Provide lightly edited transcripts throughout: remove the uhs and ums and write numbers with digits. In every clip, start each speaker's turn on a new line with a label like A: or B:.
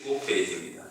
A: 15페이지입니다.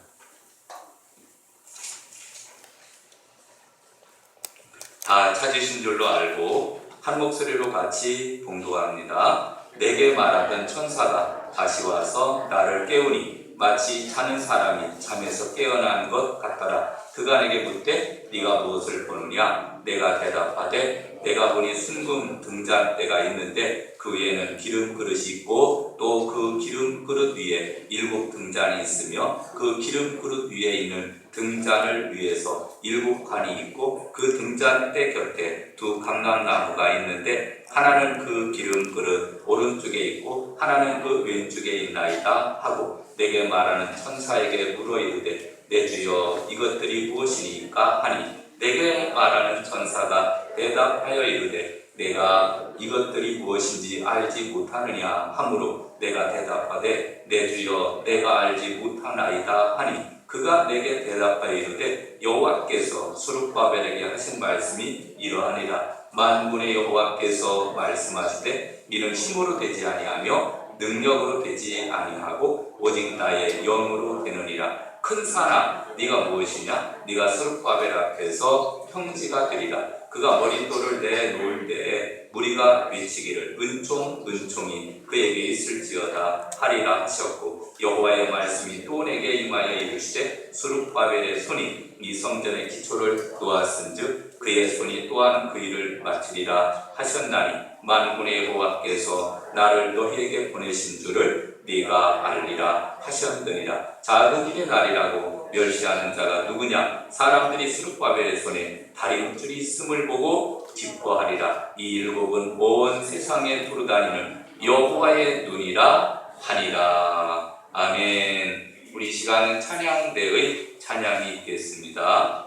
A: 다 찾으신 줄로 알고 한 목소리로 같이 봉독합니다. 내게 말하던 천사가 다시 와서 나를 깨우니 마치 자는 사람이 잠에서 깨어난 것 같더라. 그가 내게 묻되 네가 무엇을 보느냐? 내가 대답하되 내가 보니 순금 등잔대가 있는데 그 위에는 기름 그릇이 있고 또 그 기름 그릇 위에 7 등잔이 있으며 그 기름 그릇 위에 있는 등잔을 위에서 7관이 있고 그 등잔대 곁에 2 감람나무가 있는데 하나는 그 기름 그릇 오른쪽에 있고 하나는 그 왼쪽에 있나이다 하고 내게 말하는 천사에게 물어 이르되 내 주여 이것들이 무엇이니까 하니 내게 말하는 천사가 대답하여 이르되 내가 이것들이 무엇인지 알지 못하느냐 하므로 내가 대답하되 내 주여 내가 알지 못하나이다 하니 그가 내게 대답하여 이르되 여호와께서 스룹바벨에게 하신 말씀이 이러하니라. 만군의 여호와께서 말씀하시되 이는 힘으로 되지 아니하며 능력으로 되지 아니하고 오직 나의 영으로 되느니라. 큰 산아 네가 무엇이냐? 네가 스룹바벨 앞에서 평지가 되리라. 그가 머릿돌을 내놓을 때에 무리가 외치기를 은총이 그에게 있을지어다 하리라 하셨고 여호와의 말씀이 또 내게 임하여 이르시되 스룹바벨의 손이 이 성전의 기초를 놓았은즉 그의 손이 또한 그 일을 마치리라 하셨나니 만군의 여호와께서 나를 너희에게 보내신 줄을 네가 알리라 하셨느니라. 작은 일의 날이라고 멸시하는 자가 누구냐? 사람들이 스룹바벨의 손에 다림줄이 있음을 보고 기뻐하리라. 이 7은 온 세상에 두루다니는 여호와의 눈이라 하니라. 아멘. 우리 시간은 찬양대의 찬양이 있겠습니다.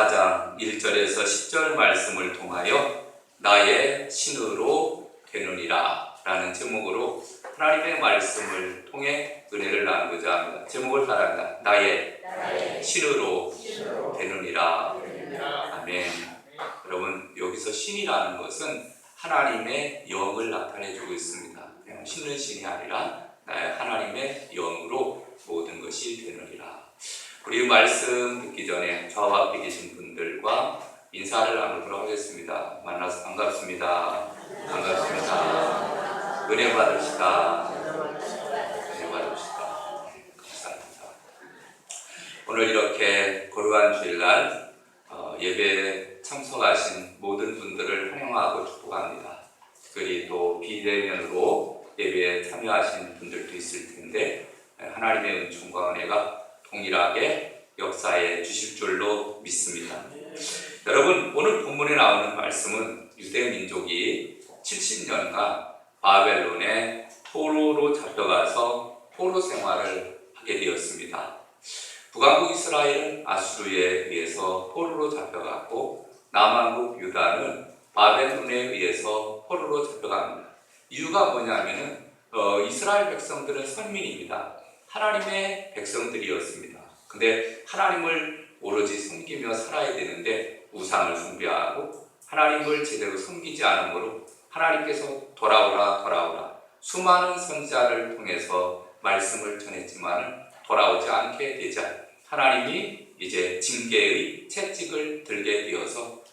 A: 4장 1절에서 10절 말씀을 통하여 나의 신으로 되느니라 라는 제목으로 하나님의 말씀을 통해 은혜를 나누고자 합니다. 제목을 따라합니다. 나의 신으로 되느니라. 아멘. 여러분, 여기서 신이라는 것은 하나님의 영을 나타내주고 있습니다. 그냥 신은 신이 아니라 하나님의 영으로 모든 것이 되느니라. 우리 말씀 듣기 전에 저와 앞에 계신 분들과 인사를 나누도록 하겠습니다. 만나서 반갑습니다. 반갑습니다. 은혜 받으시다. 은혜 받으시다. 감사합니다. 오늘 이렇게 거룩한 주일날 예배에 참석하신 모든 분들을 환영하고 축복합니다. 특별히 또 비대면으로 예배에 참여하신 분들도 있을 텐데 하나님의 은총과 은혜가 동일하게 역사해 주실 줄로 믿습니다. 여러분, 오늘 본문에 나오는 말씀은 유대 민족이 70년간 바벨론의 포로로 잡혀가서 포로 생활을 하게 되었습니다. 북왕국 이스라엘은 아수르에 의해서 포로로 잡혀갔고 남왕국 유다는 바벨론에 의해서 포로로 잡혀갑니다. 이유가 뭐냐면은 이스라엘 백성들은 선민입니다. 하나님의 백성들이었습니다. 근데 하나님을 오로지 섬기며 살아야 되는데 우상을 숭배하고 하나님을 제대로 섬기지 않으므로 하나님께서 돌아오라 수많은 선지자를 통해서 말씀을 전했지만 돌아오지 않게 되자 하나님이 이제 징계의 채찍을 들게 되어서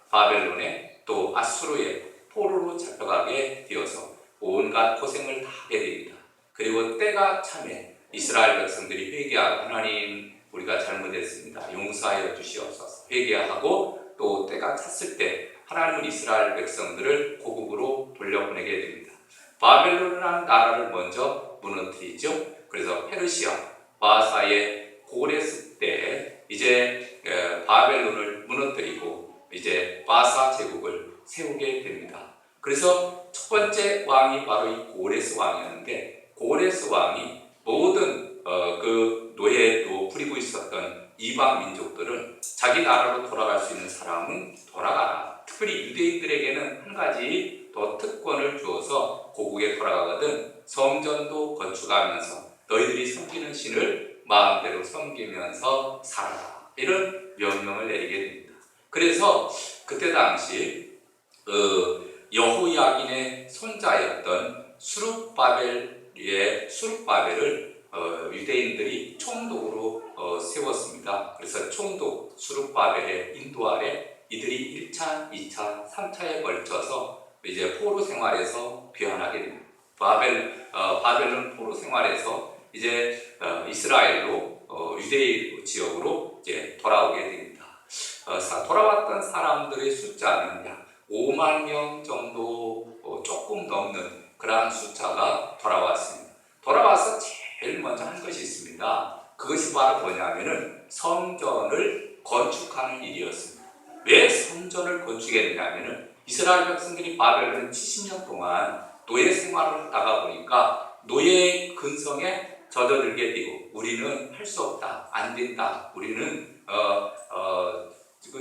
A: 바벨론에 또 아수르에 포로로 잡혀가게 되어서 온갖 고생을 다 하게 됩니다. 그리고 때가 참에 이스라엘 백성들이 회개하고 하나님 우리가 잘못했습니다. 용서하여 주시옵소서 회개하고 또 때가 찼을 때 하나님은 이스라엘 백성들을 고국으로 돌려보내게 됩니다. 바벨론이라는 나라를 먼저 무너뜨리죠. 그래서 페르시아 바사의 고레스 때 이제 바벨론을 무너뜨리고 이제 바사 제국을 세우게 됩니다. 그래서 첫 번째 왕이 바로 이 고레스 왕이었는데 고레스 왕이 모든 그 노예도 부리고 있었던 이방 민족들은 자기 나라로 돌아갈 수 있는 사람은 돌아가라. 특별히 유대인들에게는 한 가지 더 특권을 주어서 고국에 돌아가거든 성전도 건축하면서 너희들이 섬기는 신을 마음대로 섬기면서 살아라. 이런 명령을 내리게 됩니다. 그래서 그때 당시 여호야긴의 손자였던 수룹바벨을 유대인들이 총독으로 세웠습니다. 그래서 총독 수룹바벨의 인도 아래 이들이 1차, 2차, 3차에 걸쳐서 이제 포로 생활에서 귀환하게 됩니다. 바벨론 포로 생활에서 이제 이스라엘로 유대 지역으로 이제 돌아오게 됩니다. 돌아왔던 사람들의 숫자는 약 5만 명 정도 조금 넘는 그러한 숫자가 돌아왔습니다. 돌아와서 제일 먼저 한 것이 있습니다. 그것이 바로 뭐냐면은 성전을 건축하는 일이었습니다. 왜 성전을 건축했냐면은 이스라엘 백성들이 바벨론 70년 동안 노예 생활을 하다가 보니까 노예의 근성에 젖어들게 되고 우리는 할 수 없다, 안 된다, 우리는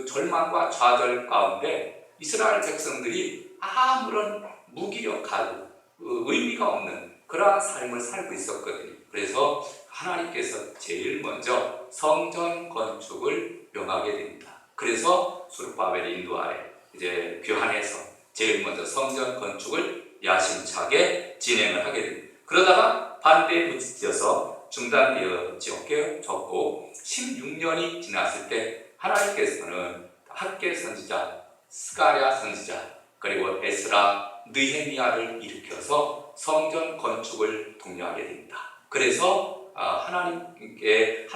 A: 절망과 좌절 가운데 이스라엘 백성들이 아무런 무기력하고 의미가 없는 그러한 삶을 살고 있었거든요. 그래서 하나님께서 제일 먼저 성전 건축을 명하게 됩니다. 그래서 수룹바벨 인도 아래 이제 귀환해서 제일 먼저 성전 건축을 야심차게 진행을 하게 됩니다. 그러다가 반대에 부딪혀서 중단되어졌고 16년이 지났을 때 하나님께서는 학개 선지자, 스가랴 선지자, 그리고 에스라, 느헤미야를 일으켜서 성전 건축을 독려하게 됩니다. 그래서 하나님의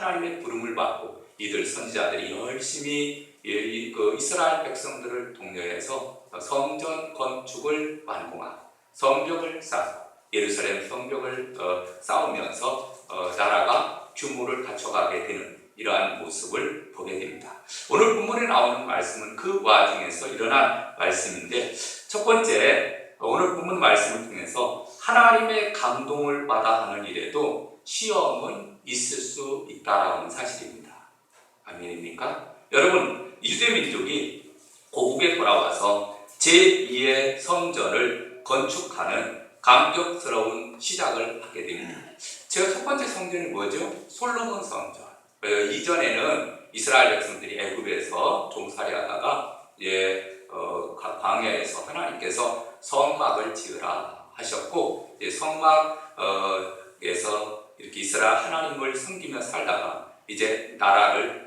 A: 부름을 받고 이들 선지자들이 열심히 이스라엘 백성들을 독려해서 성전 건축을 완공하고 성벽을 쌓고 예루살렘 성벽을 쌓으면서 나라가 규모를 갖춰가게 되는 이러한 모습을 보게 됩니다. 오늘 본문에 나오는 말씀은 그 와중에서 일어난 말씀인데 첫 번째 오늘 본문 말씀을 통해서 하나님의 감동을 받아 하는 일에도 시험은 있을 수 있다라는 사실입니다. 아멘입니까? 여러분 유대 민족이 고국에 돌아와서 제2의 성전을 건축하는 감격스러운 시작을 하게 됩니다. 제가 첫 번째 성전이 뭐죠? 솔로몬 성전. 이전에는 이스라엘 백성들이 애굽에서 종살이하다가 광야에서 하나님께서 성막을 지으라 하셨고, 성막에서 이렇게 이스라엘 하나님을 섬기며 살다가 이제 나라의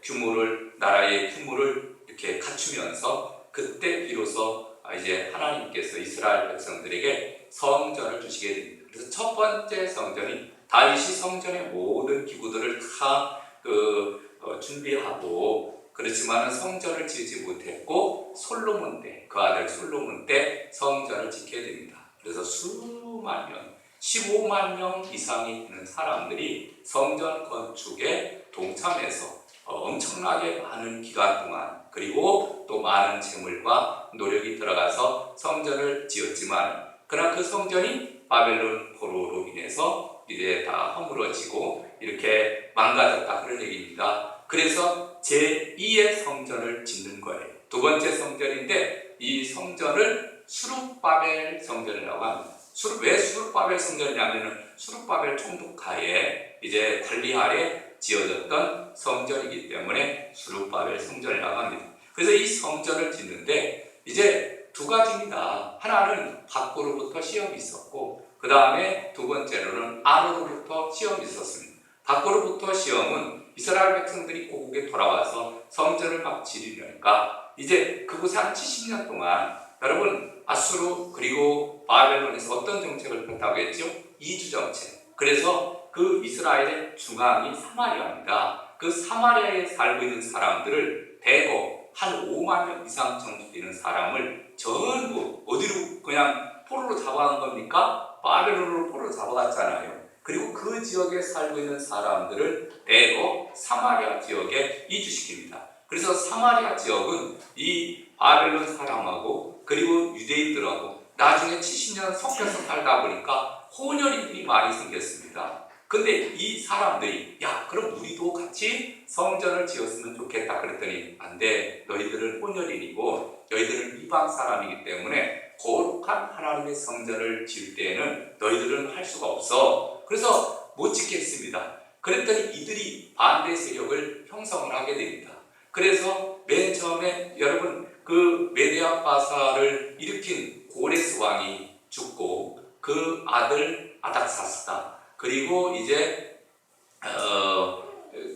A: 규모를 이렇게 갖추면서 그때 비로소 이제 하나님께서 이스라엘 백성들에게 성전을 주시게 됩니다. 그래서 첫 번째 성전이 다윗이 성전의 모든 기구들을 다 준비하고, 그렇지만 성전을 지지 못했고 솔로몬 때, 그 아들 솔로몬 때 성전을 짓게 됩니다. 그래서 수만 명, 15만 명 이상이 되는 사람들이 성전 건축에 동참해서 엄청나게 많은 기간 동안, 그리고 또 많은 재물과 노력이 들어가서 성전을 지었지만, 그러나 그 성전이 바벨론 포로로 인해서 이제 다 허물어지고 이렇게 망가졌다, 그런 얘기입니다. 그래서 제2의 성전을 짓는 거예요. 두 번째 성전인데 이 성전을 수룹바벨 성전이라고 합니다. 왜 수룹바벨 성전이냐면은 수룹바벨 총독하에 이제 관리 아래 지어졌던 성전이기 때문에 수룹바벨 성전이라고 합니다. 그래서 이 성전을 짓는데 이제 두 가지입니다. 하나는 밖으로부터 시험이 있었고, 그 다음에 두 번째로는 안으로부터 시험이 있었습니다. 밖으로부터 시험은 이스라엘 백성들이 고국에 돌아와서 성전을 막 지으려니까 이제 그곳에 한 70년 동안, 여러분, 아수르 그리고 바벨론에서 어떤 정책을 폈다고 했죠? 이주 정책. 그래서 그 이스라엘의 중앙이 사마리아입니다. 그 사마리아에 살고 있는 사람들을 대거 한 5만 명 이상 정도 되는 사람을 전부 어디로 그냥 포로로 잡아간 겁니까? 바벨론으로 포로로 잡아갔잖아요. 그리고 그 지역에 살고 있는 사람들을 대거 사마리아 지역에 이주시킵니다. 그래서 사마리아 지역은 이 바벨론 사람하고 그리고 유대인들하고 나중에 70년 섞여서 살다 보니까 혼혈인들이 많이 생겼습니다. 근데 이 사람들이 그럼 우리도 같이 성전을 지었으면 좋겠다 그랬더니 안 돼. 너희들은 혼혈인이고 너희들은 이방 사람이기 때문에 거룩한 하나님의 성전을 지을 때에는 너희들은 할 수가 없어. 그래서 못 짓겠습니다. 그랬더니 이들이 반대 세력을 형성을 하게 됩니다. 그래서 맨 처음에 여러분 그 메데아 바사를 일으킨 고레스 왕이 죽고 그 아들 아닥사스다, 그리고 이제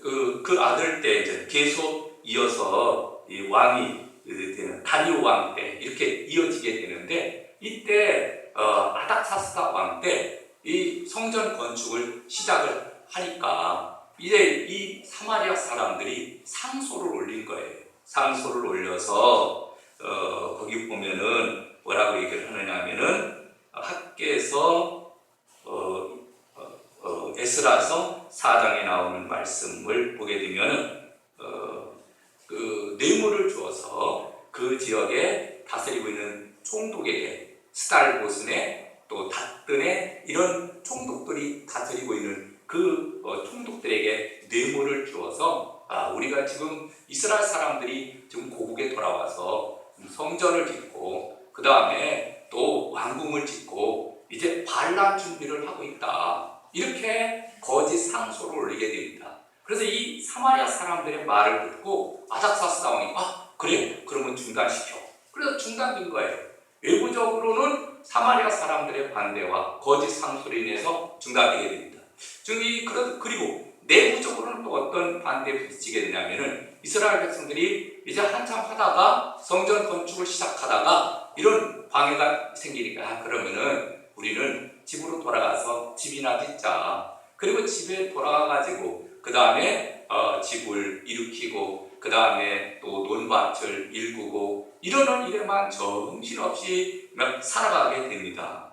A: 그 아들 때 이제 계속 이어서 이 왕이 되는 다리오 왕 때 이렇게 이어지게 되는데, 이때 아닥사스다 왕 때 이 성전 건축을 시작을 하니까 이제 이 사마리아 사람들이 상소를 올린 거예요. 상소를 올려서 거기 보면은 뭐라고 얘기를 하느냐면은 학계에서 에스라서 4장에 나오는 말씀을 보게 되면은 그 뇌물을 주어서 그 지역에 다스리고 있는 총독에게 스달보스네 또 닷든의 이런 총독들이 다스리고 있는 그 총독들에게 뇌물을 주어서 우리가 지금 이스라엘 사람들이 지금 고국에 돌아와서 성전을 짓고 그 다음에 또 왕궁을 짓고 이제 반란 준비를 하고 있다, 이렇게 거짓 상소를 올리게 됩니다. 그래서 이 사마리아 사람들의 말을 듣고 아닥사스 왕이 그래? 그러면 중단시켜. 그래서 중단된 거예요. 외부적으로는 사마리아 사람들의 반대와 거짓 상소로 인해서 중단되게 됩니다. 그리고 내부적으로는 또 어떤 반대에 부딪히게 되냐면은 이스라엘 백성들이 이제 한참 하다가 성전 건축을 시작하다가 이런 방해가 생기니까 그러면은 우리는 집으로 돌아가서 집이나 짓자. 그리고 집에 돌아가가지고 그 다음에 집을 일으키고 그 다음에 또 논밭을 일구고 이러는 일에만 정신없이 살아가게 됩니다.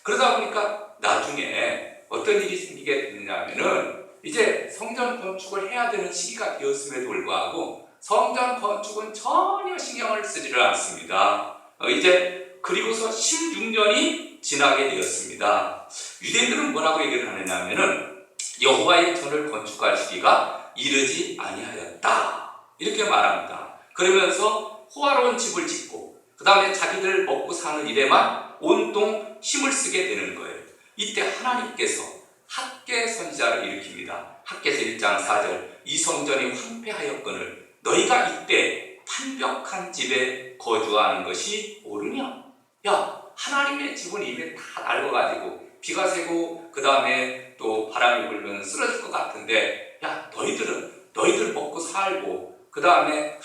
A: 그러다 보니까 나중에 어떤 일이 생기게 되냐면은 이제 성전 건축을 해야 되는 시기가 되었음에도 불구하고 성전 건축은 전혀 신경을 쓰지를 않습니다. 이제 그리고서 16년이 지나게 되었습니다. 유대인들은 뭐라고 얘기를 하느냐면은 여호와의 전을 건축할 시기가 이르지 아니하였다, 이렇게 말합니다. 그러면서 호화로운 집을 짓고 그 다음에 자기들 먹고 사는 일에만 온통 힘을 쓰게 되는 거예요. 이때 하나님께서 학개 선지자를 일으킵니다. 학개서 1장 4절 이 성전이 황폐하였거늘 너희가 이때 판벽한 집에 거주하는 것이 옳으냐? 야, 하나님의 집은 이미 다 낡아가지고 비가 새고 그 다음에 또 바람이 불면 쓰러질 것 같은데 야, 너희들 먹고 살고 그 다음에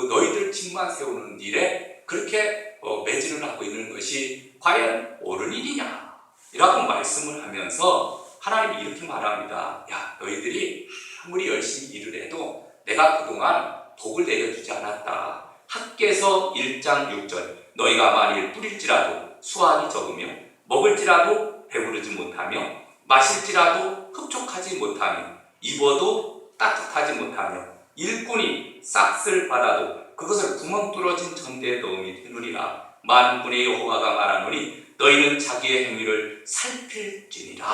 A: 너희들 집만 세우는 일에 그렇게 매진을 하고 있는 것이 과연 옳은 일이냐? 이라고 말씀을 하면서 하나님이 이렇게 말합니다. 야, 너희들이 아무리 열심히 일을 해도 내가 그동안 복을 내려주지 않았다. 학개서 1장 6절 너희가 만일 뿌릴지라도 수확이 적으며 먹을지라도 배부르지 못하며 마실지라도 흡족하지 못하며 입어도 따뜻하지 못하며 일꾼이 싹쓸 받아도 그것을 구멍 뚫어진 전대에 넣음이 되느니라. 만군의 여호와가 말하노니 너희는 자기의 행위를 살필지니라.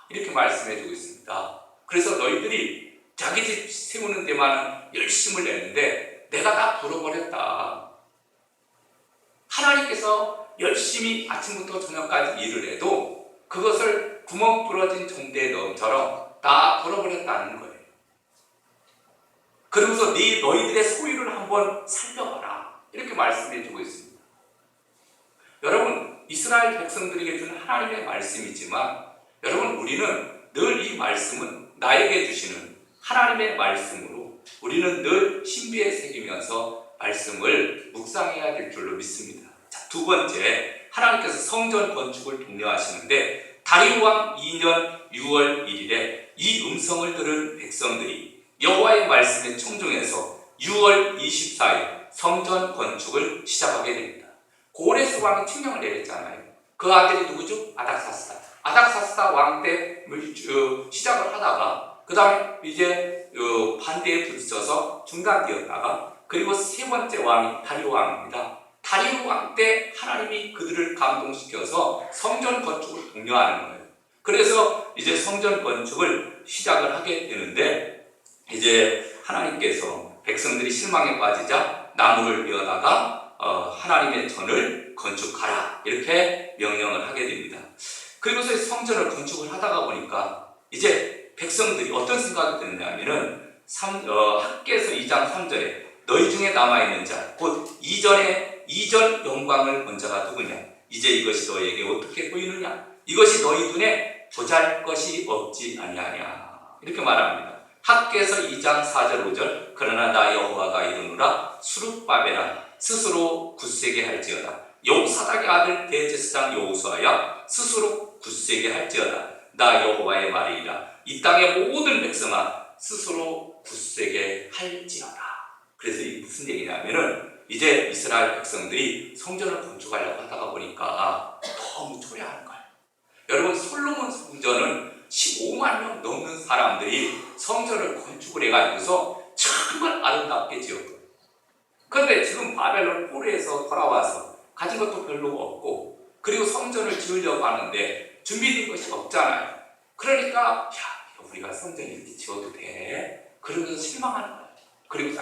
A: 이렇게 말씀해주고 있습니다. 그래서 너희들이 자기 집 세우는 데만 열심을 내는데 내가 다 불어버렸다. 하나님께서 열심히 아침부터 저녁까지 일을 해도 그것을 구멍 뚫어진 정대에 넣음처럼 다 불어버렸다는 거예요. 그러면서 너희들의 소유를 한번 살펴봐라. 이렇게 말씀해주고 있습니다. 여러분, 이스라엘 백성들에게 준 하나님의 말씀이지만 여러분, 우리는 늘 이 말씀은 나에게 주시는 하나님의 말씀으로 우리는 늘 신비에 새기면서 말씀을 묵상해야 될 줄로 믿습니다. 자, 두 번째, 하나님께서 성전 건축을 독려하시는데 다리오 왕 2년 6월 1일에 이 음성을 들은 백성들이 여호와의 말씀에 청종해서 6월 24일 성전 건축을 시작하게 됩니다. 고레스 왕이 칙령을 내렸잖아요. 그 아들이 누구죠? 아닥사스다. 아닥사스다 왕 때 시작을 하다가 그 다음에 이제 반대에 부딪혀서 중단되었다가 그리고 세 번째 왕이 다리오 왕입니다. 다리오 왕 때 하나님이 그들을 감동시켜서 성전 건축을 독려하는 거예요. 그래서 이제 성전 건축을 시작을 하게 되는데 이제 하나님께서 백성들이 실망에 빠지자 나무를 베어다가 하나님의 전을 건축하라 이렇게 명령을 하게 됩니다. 그리고서 성전을 건축을 하다가 보니까 이제 백성들이 어떤 생각이 드느냐면은 학개서 2장 3절에 너희 중에 남아있는 자 곧 이전 영광을 본 자가 누구냐? 이제 이것이 너희에게 어떻게 보이느냐? 이것이 너희 눈에 보잘것이 없지 아니하냐? 이렇게 말합니다. 학개서 2장 4절 5절 그러나 나 여호와가 이르노라 수룹바벨아 스스로 굳세게 할지어다. 여호사닥의 아들 대제사장 여호수아야 스스로 굳세게 할지어다. 나 여호와의 말이라 이 땅의 모든 백성아 스스로 굳세게 할지어다. 그래서 이게 무슨 얘기냐면은 이제 이스라엘 백성들이 성전을 건축하려고 하다가 보니까 너무 초라한 거예요. 여러분, 솔로몬 성전은 15만 명 넘는 사람들이 성전을 건축을 해가지고서 정말 아름답게 지었거든요. 그런데 지금 바벨론 포로에서 돌아와서 가진 것도 별로 없고 그리고 성전을 지으려고 하는데 준비된 것이 없잖아요. 그러니까 우리가 성전 이렇게 지어도 돼? 그러면서 실망하는 거예요. 그리고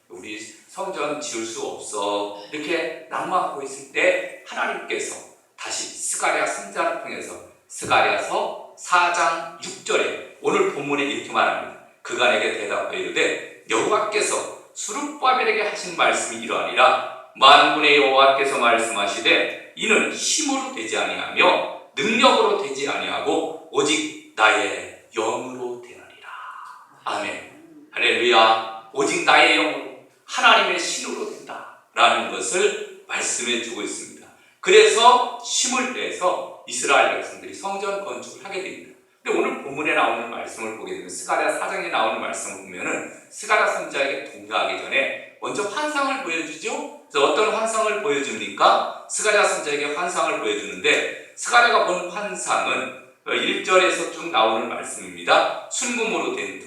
A: 우리 성전 지을 수 없어 이렇게 낙망하고 있을 때 하나님께서 다시 스가랴 선지자를 통해서 스가랴서 4장 6절에 오늘 본문에 이렇게 말합니다. 그가 내게 대답하여 이르되 여호와께서 수룹바벨에게 하신 말씀이 이러하니라. 만군의 여호와께서 말씀하시되 이는 힘으로 되지 아니하며 능력으로 되지 아니하고 오직 나의 영으로 되느니라. 아멘. 할렐루야. 오직 나의 영으로 하나님의 신으로 된다라는 것을 말씀해 주고 있습니다. 그래서 힘을 내서 이스라엘 백성들이 성전 건축을 하게 됩니다. 근데 오늘 본문에 나오는 말씀을 보게 되면 스가랴 4장에 나오는 말씀을 보면은 스가랴 선지자에게 동요하기 전에 먼저 환상을 보여주죠. 그래서 어떤 환상을 보여줍니까? 스가랴 선지자에게 환상을 보여주는데 스가랴가 본 환상은 1절에서 쭉 나오는 말씀입니다. 순금으로 된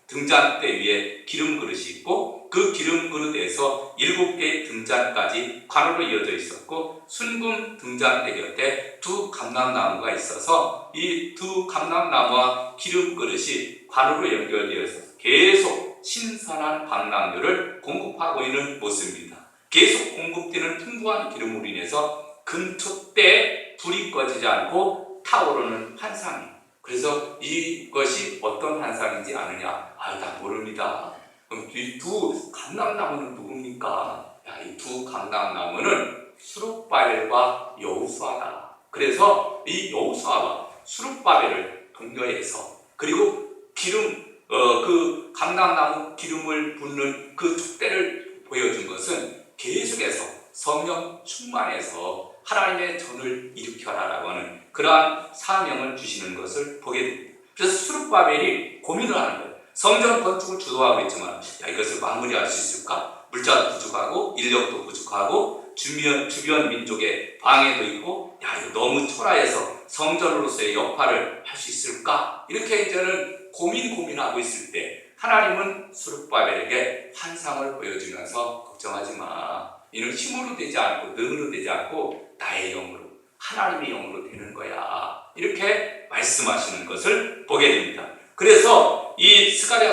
A: 등잔대 위에 기름 그릇이 있고 그 기름 그릇에서 7개의 등잔까지 관으로 이어져 있었고 순금 등잔대 곁에 두 감람나무가 있어서 이 두 감람나무와 기름 그릇이 관으로 연결되어 있어서 계속 신선한 방랑류를 공급하고 있는 모습입니다. 계속 공급되는 풍부한 기름으로 인해서 금초 때 불이 꺼지지 않고 타오르는 환상이에요. 그래서 이것이 어떤 환상인지 아느냐? 나 모릅니다. 그럼 이 두 감람나무는 누굽니까? 이 두 감람나무는 수룹바벨과 여호수아다. 그래서 이 여호수아와 수룹바벨을 동료해서, 그리고 그 감람나무 기름을 붓는 그 촛대를 보여준 것은 계속해서 성령 충만해서 하나님의 전을 일으켜라라고 하는 그러한 사명을 주시는 것을 보게 됩니다. 그래서 수룹바벨이 고민을 하는 거예요. 성전 건축을 주도하고 있지만 이것을 마무리할 수 있을까? 물자도 부족하고 인력도 부족하고 주변 민족의 방해도 있고 이거 너무 초라해서 성전으로서의 역할을 할 수 있을까? 이렇게 이제는 고민하고 있을 때 하나님은 수룹바벨에게 환상을 보여주면서 걱정하지 마. 이는 힘으로 되지 않고 능으로 되지 않고 나의 영으로, 하나님의 영으로 되는 거야. 이렇게 말씀하시는 것을 보게 됩니다. 그래서 이 스가랴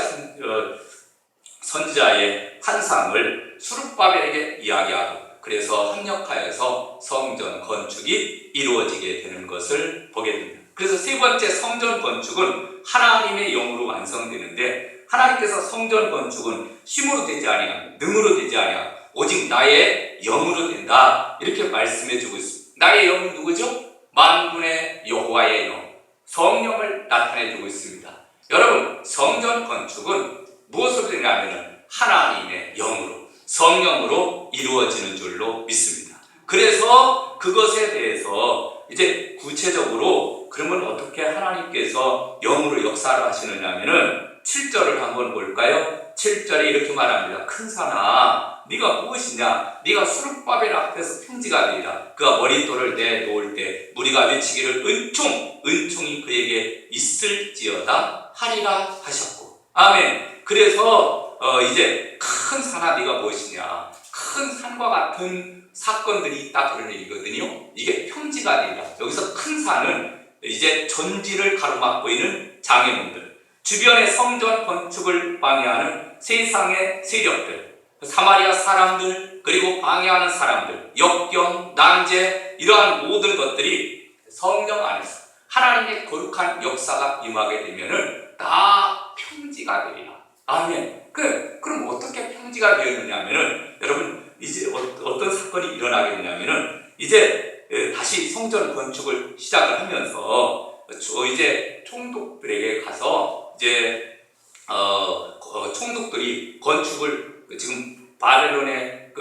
A: 선지자의 환상을 수룹바벨에게 이야기하고, 그래서 합력하여서 성전 건축이 이루어지게 되는 것을 보게 됩니다. 그래서 세 번째 성전 건축은 하나님의 영으로 완성되는데, 하나님께서 성전 건축은 힘으로 되지 아니하며 능으로 되지 아니하며 오직 나의 영으로 된다. 이렇게 말씀해 주고 있습니다. 나의 영은 누구죠? 만군의 여호와의 영, 성령을 나타내 주고 있습니다. 여러분, 성전 건축은 무엇으로 되냐면 하나님의 영으로, 성령으로 이루어지는 줄로 믿습니다. 그래서 그것에 대해서 이제 구체적으로 그러면 어떻게 하나님께서 영으로 역사를 하시느냐면은 7절을 한번 볼까요? 7절에 이렇게 말합니다. 큰 산아, 네가 무엇이냐? 네가 수룹바벨 앞에서 평지가 되리라. 그가 머릿돌을 내놓을 때 무리가 외치기를 은총이 그에게 있을지어다 하리라 하셨고. 아멘. 그래서 이제 큰 산아, 네가 무엇이냐? 큰 산과 같은 사건들이 있다, 그런 얘기거든요. 이게 평지가 되리라. 여기서 큰 산은 이제 전지를 가로막고 있는 장애물들, 주변의 성전 건축을 방해하는 세상의 세력들, 사마리아 사람들, 그리고 방해하는 사람들, 역경, 난제, 이러한 모든 것들이 성령 안에서 하나님의 거룩한 역사가 임하게 되면은 다 평지가 되리라. 아멘. 그럼 어떻게 평지가 되었느냐 하면은, 여러분, 이제 어떤 사건이 일어나게 되냐면은, 이제 다시 성전 건축을 시작을 하면서 이제 총독들에게 가서 이제 총독들이 건축을, 지금 바벨론의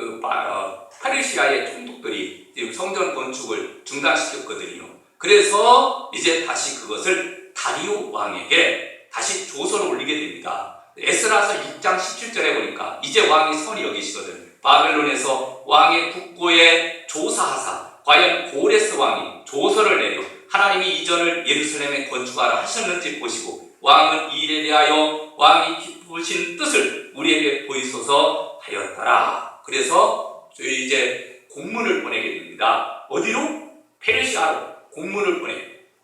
A: 페르시아의 총독들이 지금 성전 건축을 중단시켰거든요. 그래서 이제 다시 그것을 다리오 왕에게 다시 조서를 올리게 됩니다. 에스라서 6장 17절에 보니까 이제 왕이 선히 여기시거든. 바벨론에서 왕의 국고에 조사하사 과연 고레스 왕이 조서를 내려 하나님이 이전을 예루살렘에 건축하라 하셨는지 보시고 왕은 이 일에 대하여 왕이 기쁘신 뜻을 우리에게 보이소서 하였더라. 그래서 저희 이제 공문을 보내게 됩니다. 어디로? 페르시아로 공문을 보내.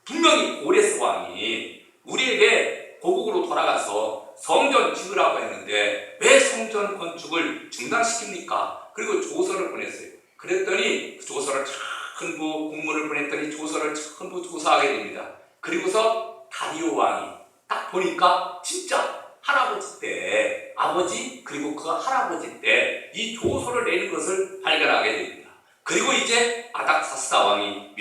A: 분명히 고레스 왕이 우리에게 고국으로 돌아가서 성전 지으라고 했는데 왜 성전 건축을 중단시킵니까? 그리고 조서를 보냈어요. 그랬더니 그 조서를 전부, 공문을 보냈더니 조서를 전부 조사하게 됩니다. 그리고서 다리오 왕이 딱 보니까 진짜 할아버지 때, 아버지 그리고 그 할아버지 때 이 조서를 내는 것을 발견하게 됩니다. 그리고 이제 아닥사스다 왕이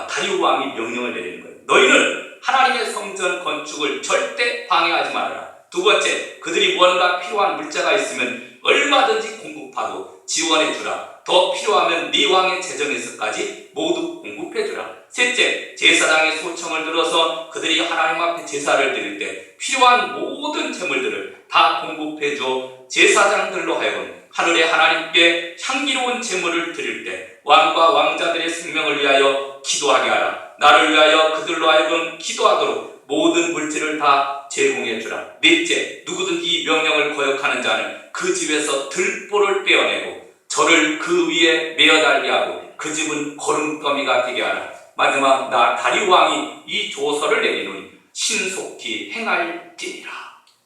A: 다리오 왕이 명령을 내리는 거예요. 너희는 하나님의 성전 건축을 절대 방해하지 말아라. 두 번째, 그들이 무언가 필요한 물자가 있으면 얼마든지 공급하고 지원해주라. 더 필요하면 네 왕의 재정에서까지 모두 공급해주라. 셋째, 제사장의 소청을 들어서 그들이 하나님 앞에 제사를 드릴 때 필요한 모든 재물들을 다 공급해줘 제사장들로 하여금 하늘의 하나님께 향기로운 제물을 드릴 때 왕과 왕자들의 생명을 위하여 기도하게 하라. 나를 위하여 그들로 하여금 기도하도록 모든 물질을 다 제공해주라. 넷째, 누구든지 이 명령을 거역하는 자는 그 집에서 들보를 떼어내고 저를 그 위에 메어달게 하고 그 집은 거름더미가 되게 하라. 마지막, 나 다리오 왕이 이 조서를 내리노니 신속히 행할지니라.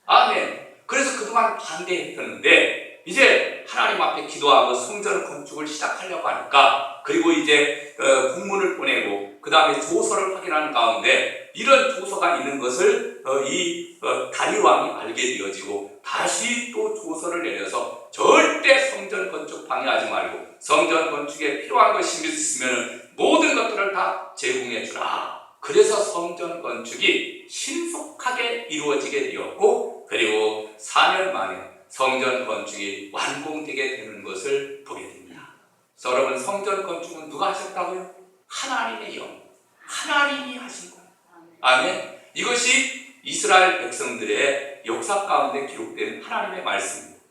A: 아멘. 그래서 그동안 반대했었는데 이제 하나님 앞에 기도하고 성전 건축을 시작하려고 하니까, 그리고 이제 공문을 보내고 그 다음에 조서를 확인하는 가운데 이런 조서가 있는 것을 다리오 왕이 알게 되어지고, 다시 또 조서를 내려서 절대 성전 건축 방해하지 말고 성전 건축에 필요한 것이 있으면 모든 것들을 다 제공해 주라. 그래서 성전 건축이 신속하게 이루어지게 되었고, 그리고 4년 만에 성전 건축이 완공되게 되는 것을 보게 됩니다. 그래서 여러분, 성전 건축은 누가 하셨다고요? 하나님의 영, 하나님이 하신 거예요. 아멘. 이것이 이스라엘 백성들의 역사 가운데 기록된 하나님의 말씀입니다.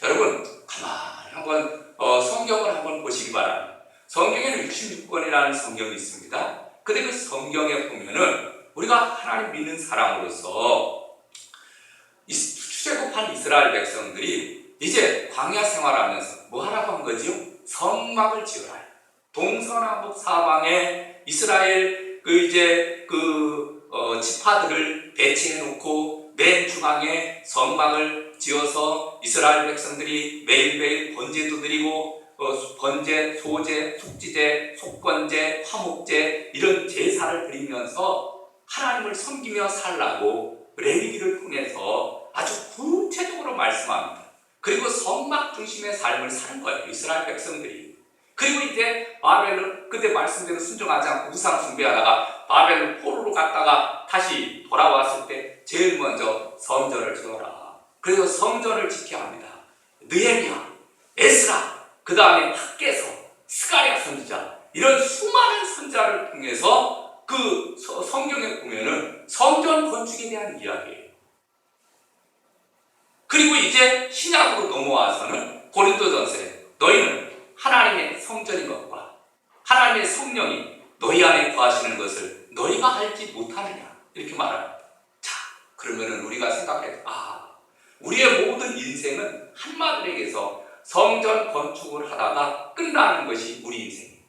A: 여러분, 가만히 한번 성경을 한번 보시기 바랍니다. 성경에는 66권이라는 성경이 있습니다. 근데 그 성경에 보면은 우리가 하나님 믿는 사람으로서 출애굽한 이스라엘 백성들이 이제 광야 생활하면서 뭐 하라고 한 거지요? 성막을 지어라. 동서남북 사방에 이스라엘 지파들을 배치해 놓고 맨 중앙에 성막을 지어서 이스라엘 백성들이 매일매일 번제도 드리고 번제, 소제, 숙지제, 속건제, 화목제 이런 제사를 드리면서 하나님을 섬기며 살라고 레위기를 통해서 아주 구체적으로 말씀합니다. 그리고 성막 중심의 삶을 사는 거예요, 이스라엘 백성들이. 그리고 이제 바벨론, 그때 말씀대로 순종하지 않고 우상 숭배하다가 바벨론 포로로 갔다가 다시 돌아왔을 때 제일 먼저 성전을 지어라. 그래서 성전을 지켜야 합니다. 느헤미야, 에스라, 그 다음에 학개서, 스가랴 선지자, 이런 수많은 선지자를 통해서 그 성경에 보면은 성전 건축에 대한 이야기예요. 그리고 이제 신약으로 넘어와서는 고린도전서에 너희는 하나님의 성전인 것과 하나님의 성령이 너희 안에 거하시는 것을 너희가 알지 못하느냐, 이렇게 말합니다. 자, 그러면은 우리가 생각해, 우리의 모든 인생은 한마디로 얘기해서 성전 건축을 하다가 끝나는 것이 우리 인생이에요.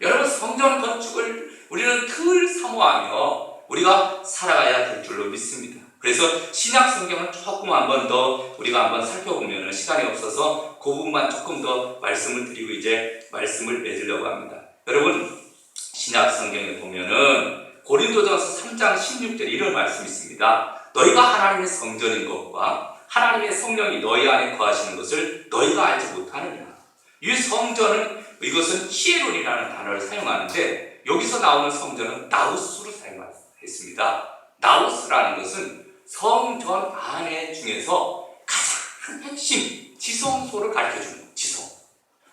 A: 여러분, 성전 건축을 우리는 늘 사모하며 우리가 살아가야 될 줄로 믿습니다. 그래서 신약 성경을 조금 한번 더 우리가 한번 살펴보면 시간이 없어서 그 부분만 조금 더 말씀을 드리고 이제 말씀을 맺으려고 합니다. 여러분, 신약 성경에 보면은 고린도전서 3장 16절에 이런 말씀이 있습니다. 너희가 하나님의 성전인 것과 하나님의 성령이 너희 안에 거하시는 것을 너희가 알지 못하느냐. 이 성전은, 이것은 히에론이라는 단어를 사용하는데 여기서 나오는 성전은 나우스로 사용했습니다. 나우스라는 것은 성전 안에 중에서 가장 핵심 지성소를 가르쳐주는 거예요. 지성.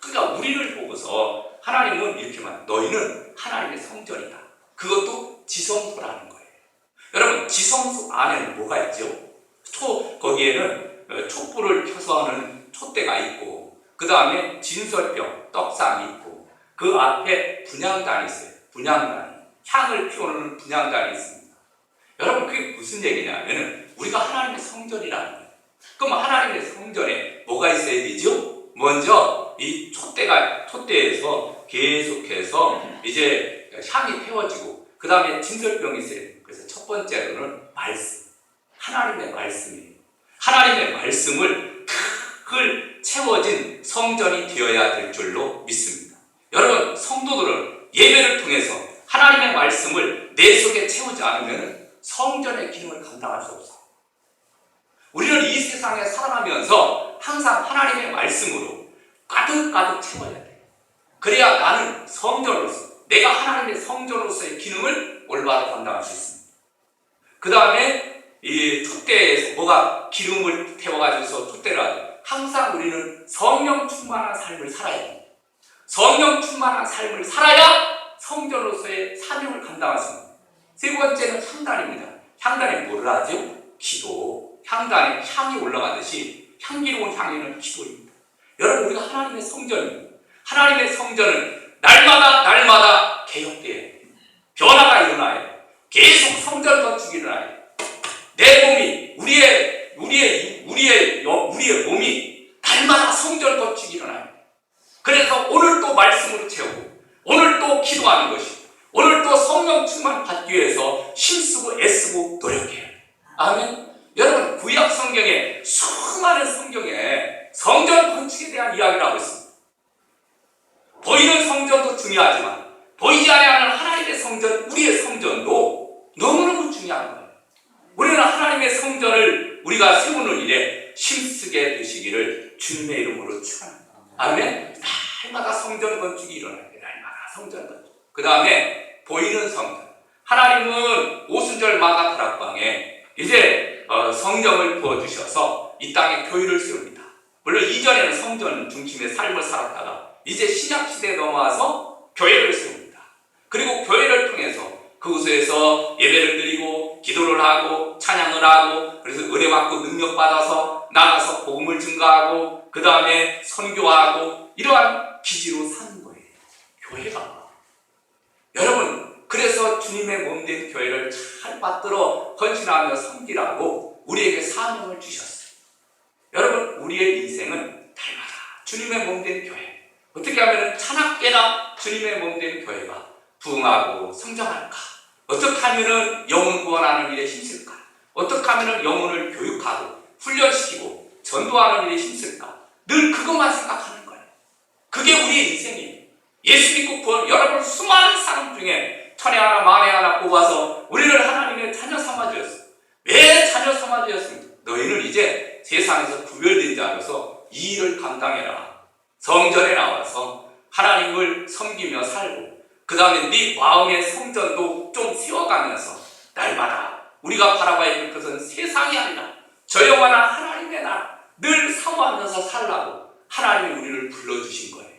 A: 그러니까 우리를 보고서 하나님은 이렇게 말해요. 너희는 하나님의 성전이다. 그것도 지성소라는 거예요. 여러분, 지성소 안에는 뭐가 있죠? 거기에는 촛불을 켜서 하는 촛대가 있고, 그 다음에 진설병, 떡상이 있고, 그 앞에 분향단이 있어요. 분향단. 향을 피우는 분향단이 있습니다. 여러분, 그게 무슨 얘기냐면은 우리가 하나님의 성전이라는 거예요. 그럼 하나님의 성전에 뭐가 있어야 되죠? 먼저 이 촛대에서 계속해서 이제 향이 태워지고, 그 다음에 진설병이 있어요. 그래서 첫 번째로는 말씀. 하나님의 말씀이에요. 하나님의 말씀을 늘 채워진 성전이 되어야 될 줄로 믿습니다. 여러분, 성도들은 예배를 통해서 하나님의 말씀을 내 속에 채우지 않으면 성전의 기능을 감당할 수 없어요. 우리는 이 세상에 살아가면서 항상 하나님의 말씀으로 가득가득 채워야 돼요. 그래야 나는 성전으로서, 내가 하나님의 성전으로서의 기능을 올바로 감당할 수 있습니다. 그 다음에 이 촛대에서 뭐가 기름을 태워가지고서 촛대를 하죠. 항상 우리는 성령 충만한 삶을 살아야 돼요. 성령 충만한 삶을 살아야 성전으로서의 사명을 감당할 수 있습니다. 세 번째는 향단입니다. 향단에 뭐를 하죠? 기도. 향단에 향이 올라가듯이 향기로운 향에는 기도입니다. 여러분, 우리가 하나님의 성전입니다. 하나님의 성전은 날마다 개혁돼요. 변화가 일어나요. 계속 성전 건축이 일어나요. 내 몸이, 우리의 몸이 날마다 성전 건축이 일어나요. 그래서 오늘 또 말씀으로 채우고, 오늘 또 기도하는 것이, 오늘 또 성령 충만 받기 위해서 힘쓰고 애쓰고 노력해요. 아멘. 여러분, 구약 성경에 수많은 성경에 성전 건축에 대한 이야기를 하고 있습니다. 보이는 성전도 중요하지만 보이지 않는 하나님의 성전, 우리의 성전도 너무너무 중요한 거예요. 우리는 하나님의 성전을 우리가 세우는 일에 힘쓰게 되시기를 주님의 이름으로 축원합니다. 아멘. 날마다 성전 건축이 일어나요. 날마다 성전 건축. 그 다음에 보이는 성전. 하나님은 오순절 마가 다락방에 이제 성령을 부어주셔서 이 땅에 교회를 세웁니다. 물론 이전에는 성전 중심의 삶을 살았다가 이제 신약시대에 넘어와서 교회를 세웁니다. 그리고 교회를 통해서 그곳에서 예배를 드리고 기도를 하고 찬양을 하고, 그래서 은혜 받고 능력 받아서 나가서 복음을 증거하고 그 다음에 선교하고 이러한 기지로 사는 거예요. 교회가. 여러분, 그래서 주님의 몸된 교회를 잘 받들어 헌신하며 섬기라고 우리에게 사명을 주셨어요. 여러분, 우리의 인생은 날마다 주님의 몸된 교회, 어떻게 하면 차납게나 주님의 몸된 교회가 부흥하고 성장할까? 어떻게 하면 영혼 구원하는 일에 힘쓸까? 어떻게 하면 영혼을 교육하고 훈련시키고 전도하는 일에 힘쓸까? 늘 그것만 생각하는 거예요. 그게 우리의 인생이에요. 예수 믿고 구원, 여러분 수많은 사람 중에 천에 하나 만에 하나 뽑아서 우리를 하나님의 자녀 삼아주었어요. 왜 자녀 삼아주었습니까? 너희는 이제 세상에서 구별된 자로서 이 일을 감당해라. 성전에 나와서 하나님을 섬기며 살고 그 다음에 네 마음의 성전도 좀 세워가면서 날마다 우리가 바라봐야 될 것은 세상이 아니라 저 영원한 하나님의 나라 늘 사모하면서 살라고 하나님이 우리를 불러주신 거예요.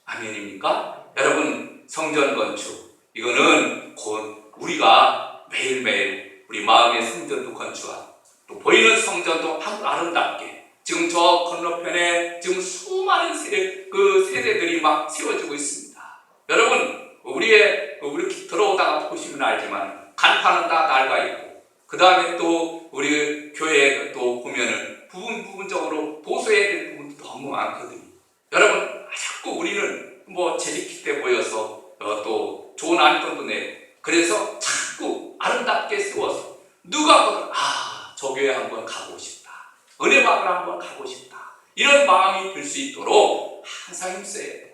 A: 아멘입니까? 여러분, 성전 건축, 이거는 곧 우리가 매일매일 우리 마음의 성전도 건축하고 또 보이는 성전도 아름답게, 지금 저 건너편에 지금 수많은 세대들이 막 세워지고 있습니다. 여러분, 우리 들어오다가 보시면 알지만 간판은 다 낡아 있고 그 다음에 또 우리 교회에 또 보면은 부분적으로 보수해야 될 부분도 너무 많거든요. 여러분, 자꾸 우리는 뭐 재직기 때 보여서 또 좋은 안건도 내고 그래서 자꾸 아름답게 세워서 누가 보면 저 교회 한번 가고 싶다, 은혜 받으러 한번 가고 싶다, 이런 마음이 들 수 있도록 항상 힘써야 돼.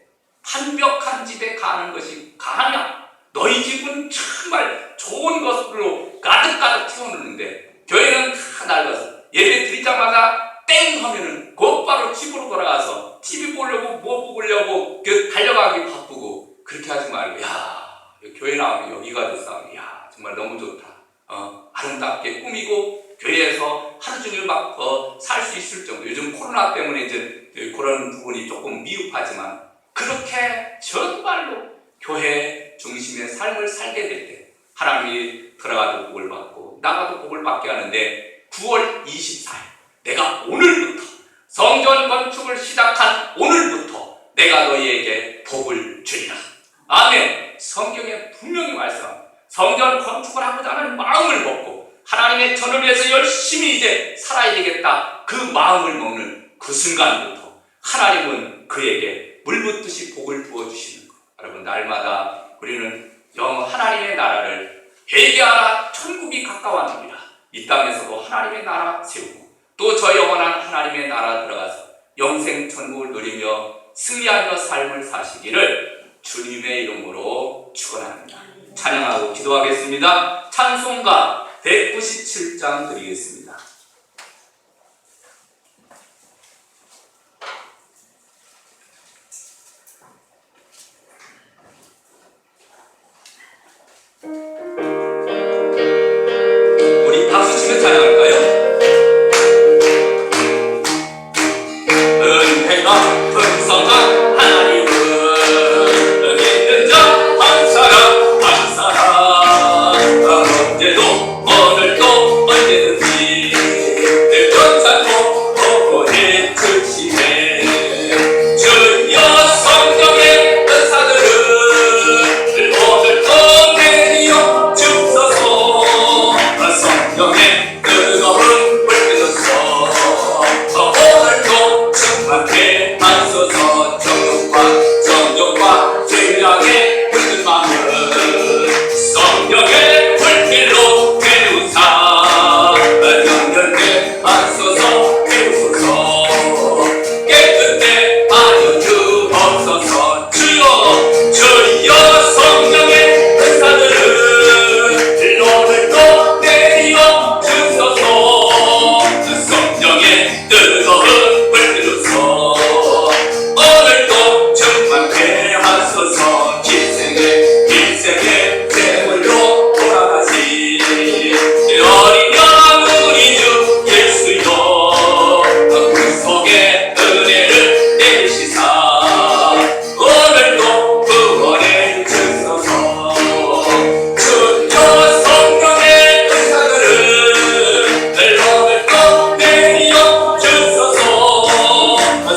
A: 완벽한 집에 가는 것이 가느냐? 너희 집은 정말 좋은 것으로 가득가득 채워놓는데 교회는 다 낡아서 예배 드리자마자 땡 하면은 곧바로 집으로 돌아가서 TV 보려고 뭐 보려고 달려가기 바쁘고, 그렇게 하지 말고 교회 나오면 여기가 됐어. 정말 너무 좋다. 아름답게 꾸미고 교회에서 하루 종일 막 살 수 있을 정도. 요즘 코로나 때문에 이제 그런 부분이 조금 미흡하지만 그렇게 정말로 교회 중심의 삶을 살게 될 때 하나님이 들어가도 복을 받고 나가도 복을 받게 하는데, 9월 24일 내가 오늘부터 성전 건축을 시작한 오늘부터 내가 너희에게 복을 주리라. 아멘. 성경에 분명히 말씀합니다. 성전 건축을 하고자 하는 마음을 먹고 하나님의 전을 위해서 열심히 이제 살아야 되겠다, 그 마음을 먹는 그 순간부터 하나님은 그에게 물붓듯이 복을 부어주시는 거예요. 여러분, 날마다 우리는 하나님의 나라를 회개하라, 천국이 가까웠느니라. 이 땅에서도 하나님의 나라 세우고 또 저 영원한 하나님의 나라 들어가서 영생 천국을 누리며 승리하며 삶을 사시기를 주님의 이름으로 축원합니다. 찬양하고 기도하겠습니다. 찬송가 197장 드리겠습니다. 우리 박수 치며 찬양할까요? 은혜가 풍성한 하나님은 믿는 자 한 사람 한 사람, 언제도 오늘도 언제든지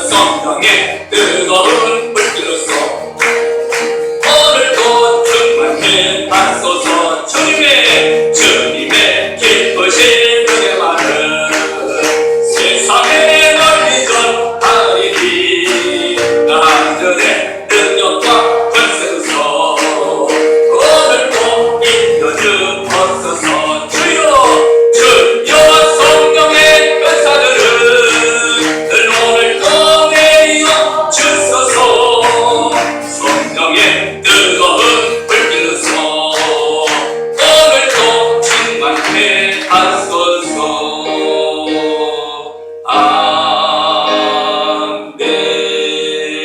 A: 성령의 뜨거운 불길로서 오늘도 충만해 하소서. 주님의 기쁘신 은혜만은 세상에 널리 전하리니 나들의 능력과 권세로서 오늘도 인도주옵소서. 주여 성령의 권사들은 늘 오늘도 내어 주소서. 성령의 뜨거운 불길로서 오늘도 충만케 하소서.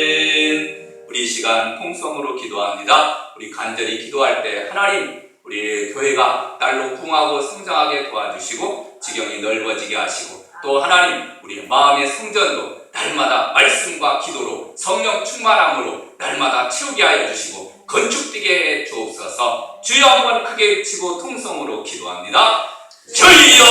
A: 아멘. 우리 이 시간 통성으로 기도합니다. 우리 간절히 기도할 때 하나님 우리 교회가 날로 부흥하고 성장하게 도와주시고 지경이 넓어지게 하시고 또 하나님 우리 마음의 성전도 날마다 말씀과 기도로 성령 충만함으로 날마다 채우게 하여 주시고 건축되게 해 주옵소서. 주여 한번 크게 외치고 통성으로 기도합니다. 주여!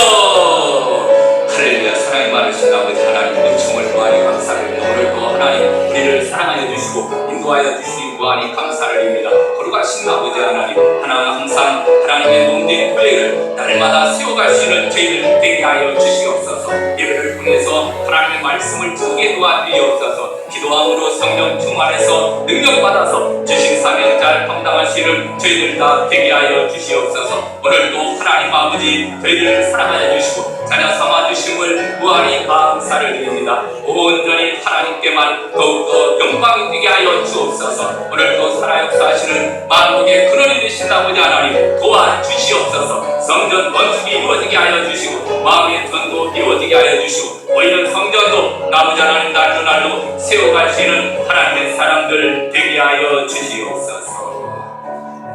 A: 할렐루야. 사랑이 많으신 아버지 하나님 은총을 무한히 감사드립니다. 오늘도 하나님 우리를 사랑하여 주시고 인도하여 주시니 무한히 감사를 드립니다. 거룩하신 아버지 하나님 항상 하나님의 몸된 교회를 날마다 세워갈 수 있는 저희를 되게 하여 주시옵소서. 예배를 통해서 하나님의 말씀을 듣게 도와주시옵소서. 기도함으로 성령 충만해서 능력받아서 주신 사명 잘 감당하시는 저희들 다 되게 하여 주시옵소서. 오늘도 하나님 아버지 저희들을 사랑하여 주시고 자녀 삼아주심을 무한히 감사를 드립니다. 온전히 하나님께만 더욱더 영광이 되게 하여 주옵소서. 오늘도 살아 역사하시는 만국의 근원이 되신 아버지 하나님 도와주시옵소서. 성전 건축이 이루어지게 하여 주시고 마음의 전도 이루어지게 하여 주시고 보이는 성전도 아버지 하나님 날로 날로 세워가시는 하나님의 사람들 되게 하여 주시옵소서.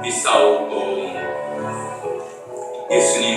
A: 믿사옵고 예수님